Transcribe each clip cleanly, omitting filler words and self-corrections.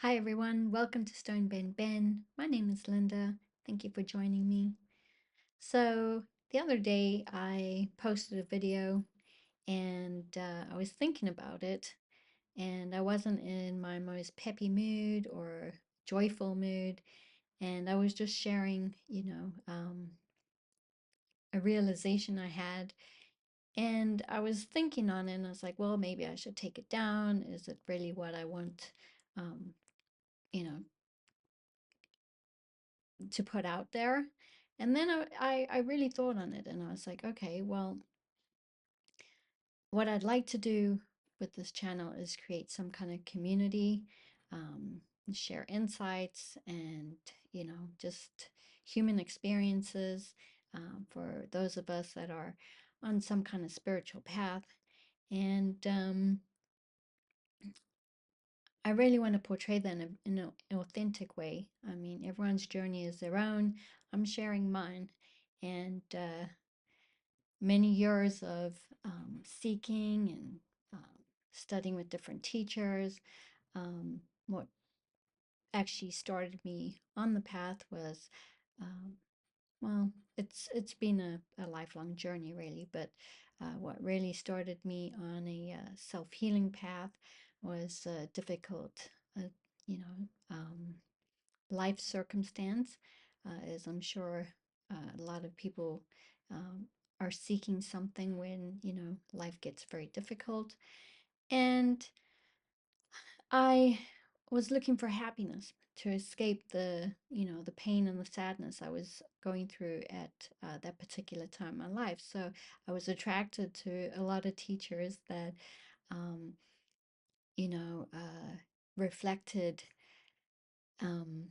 Hi everyone, welcome to Stone Bend Ben. My name is Linda. Thank you for joining me. So, the other day I posted a video and I was thinking about it, and I wasn't in my most peppy mood or joyful mood, and I was just sharing, a realization I had. And I was thinking on it, and I was like, well, maybe I should take it down. Is it really what I want, um, you know, to put out there? And then I really thought on it, and I was like, okay, well, what I'd like to do with this channel is create some kind of community, um, share insights and, just human experiences, for those of us that are on some kind of spiritual path. And I really want to portray that in an authentic way. I mean, everyone's journey is their own. I'm sharing mine. And many years of seeking and studying with different teachers. What actually started me on the path was, um, well, it's been a lifelong journey, really. But what really started me on a self-healing path was a difficult, uh, you know, um, life circumstance, as I'm sure a lot of people um, are seeking something when, life gets very difficult. And I was looking for happiness to escape the pain and the sadness I was going through at that particular time in my life. So I was attracted to a lot of teachers that, um, you know, uh, reflected um,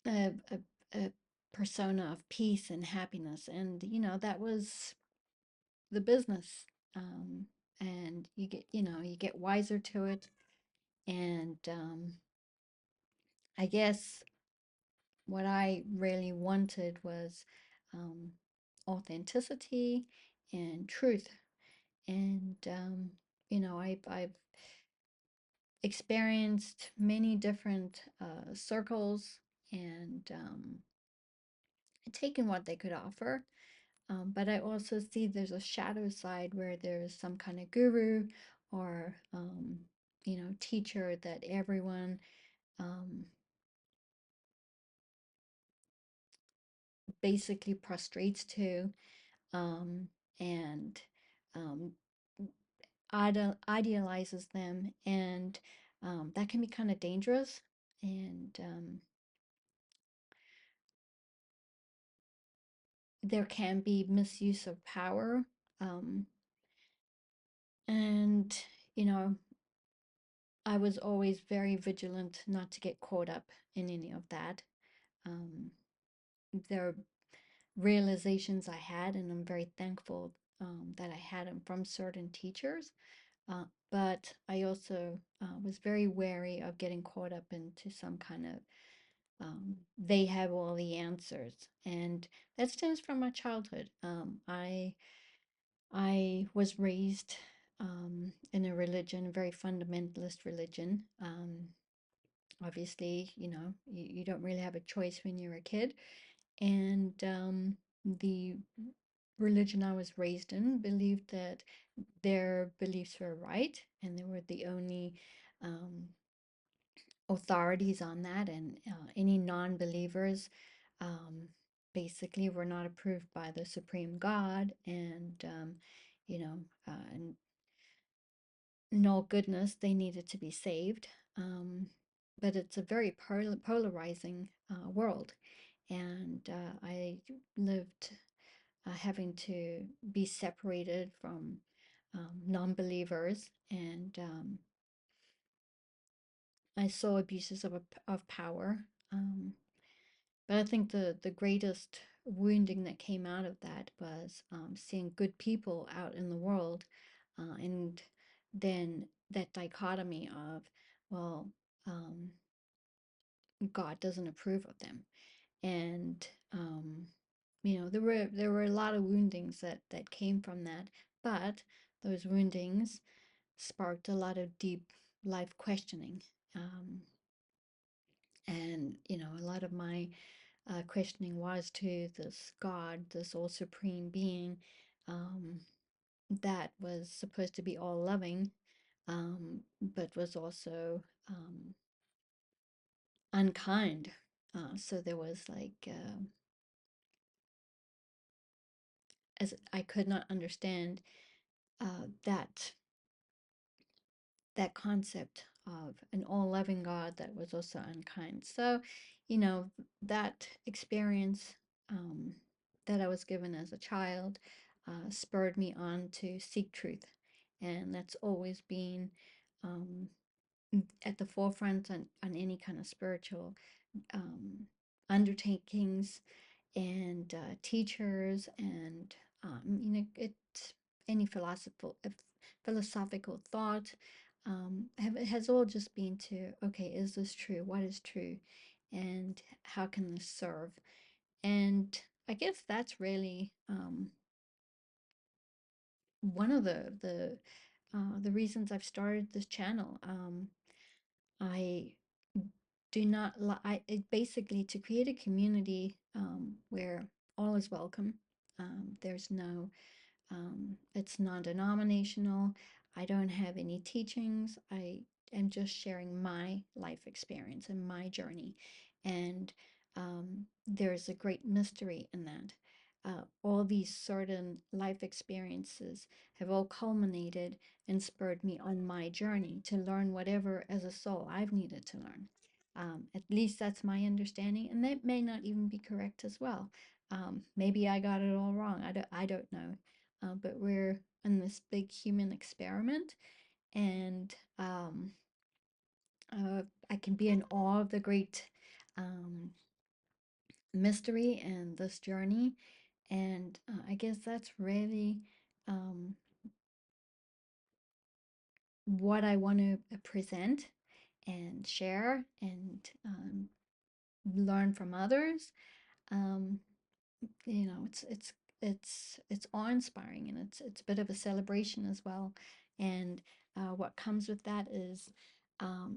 a, a, a persona of peace and happiness. And, that was the business. Um, and you get wiser to it. And I guess what I really wanted was um, authenticity and truth. And, I've experienced many different circles and taken what they could offer. But I also see there's a shadow side where there's some kind of guru or, teacher that everyone um, basically prostrates to, um, and um, idealizes them. And that can be kind of dangerous. And there can be misuse of power. Um, and, you know, I was always very vigilant not to get caught up in any of that. Um, there are realizations I had, and I'm very thankful that I had them from certain teachers. But I also was very wary of getting caught up into some kind of they have all the answers, and that stems from my childhood. I was raised in a religion, a very fundamentalist religion. Obviously, you don't really have a choice when you're a kid. And the religion I was raised in believed that their beliefs were right, and they were the only um, authorities on that. And any non-believers um, basically were not approved by the Supreme God. And, and in all goodness, they needed to be saved. Um, but it's a very polarizing world. And I lived having to be separated from non-believers, and I saw abuses of power. But I think the greatest wounding that came out of that was seeing good people out in the world, and then that dichotomy of, well, um, God doesn't approve of them. And there were a lot of woundings that came from that. But those woundings sparked a lot of deep life questioning. Um, and a lot of my questioning was to this God, this all supreme being, um, that was supposed to be all loving, but was also unkind. So there was like, as I could not understand that concept of an all-loving God that was also unkind. So, that experience, um, that I was given as a child, spurred me on to seek truth, and that's always been, um, at the forefront on any kind of spiritual, um, undertakings, and teachers, and it any philosophical thought, has all just been to, okay, is this true? What is true? And how can this serve? And I guess that's really, one of the reasons I've started this channel. I do not li- I it basically to create a community, where all is welcome. There's no It's non-denominational. I don't have any teachings. I am just sharing my life experience and my journey. And there's a great mystery in that. All these certain life experiences have all culminated and spurred me on my journey to learn whatever as a soul I've needed to learn. At least that's my understanding, and that may not even be correct as well. Maybe I got it all wrong. I don't know. But we're in this big human experiment, and I can be in awe of the great, um, mystery and this journey. And I guess that's really, um, what I want to present and share, and learn from others. Um, it's awe-inspiring, and it's a bit of a celebration as well. And what comes with that is,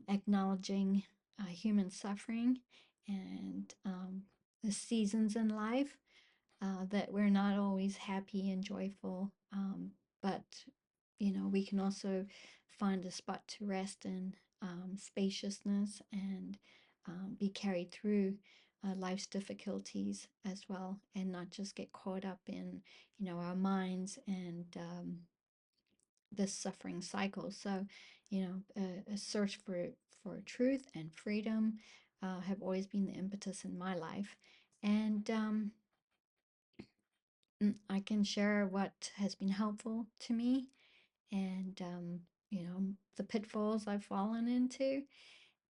acknowledging human suffering, and the seasons in life, that we're not always happy and joyful, but we can also find a spot to rest in, spaciousness, and be carried through life's difficulties as well, and not just get caught up in our minds, and this suffering cycle. So, a search for truth and freedom have always been the impetus in my life. And I can share what has been helpful to me, and the pitfalls I've fallen into.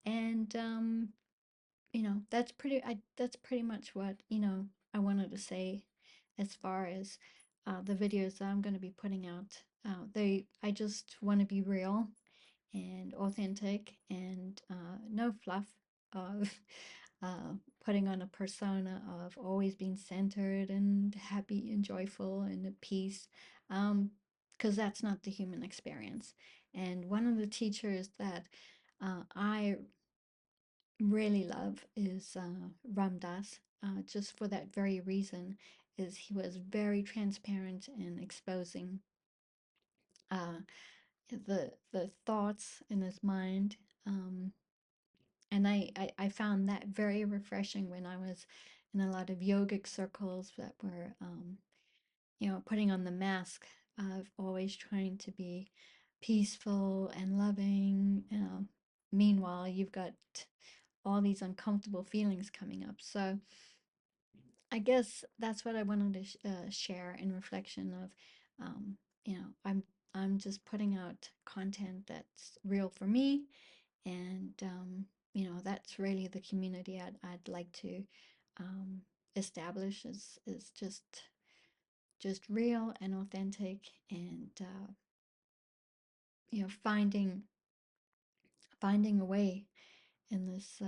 And that's pretty much what I wanted to say, as far as the videos that I'm going to be putting out. They I just want to be real and authentic, and no fluff of putting on a persona of always being centered and happy and joyful and at peace, because that's not the human experience. And one of the teachers that I really love is Ram Dass, just for that very reason, is he was very transparent in exposing uh, the thoughts in his mind. And I found that very refreshing when I was in a lot of yogic circles that were, putting on the mask of always trying to be peaceful and loving. Meanwhile, you've got all these uncomfortable feelings coming up. So I guess that's what I wanted to share in reflection of, um, I'm just putting out content that's real for me, and that's really the community I'd like to um, establish, is just real and authentic, and finding a way in this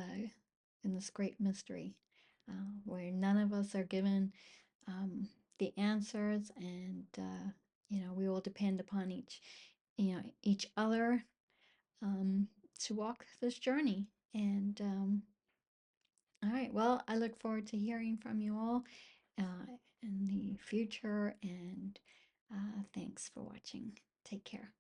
great mystery, where none of us are given um, the answers, and we all depend upon each other, um, to walk this journey. And all right, well, I look forward to hearing from you all in the future. And thanks for watching. Take care.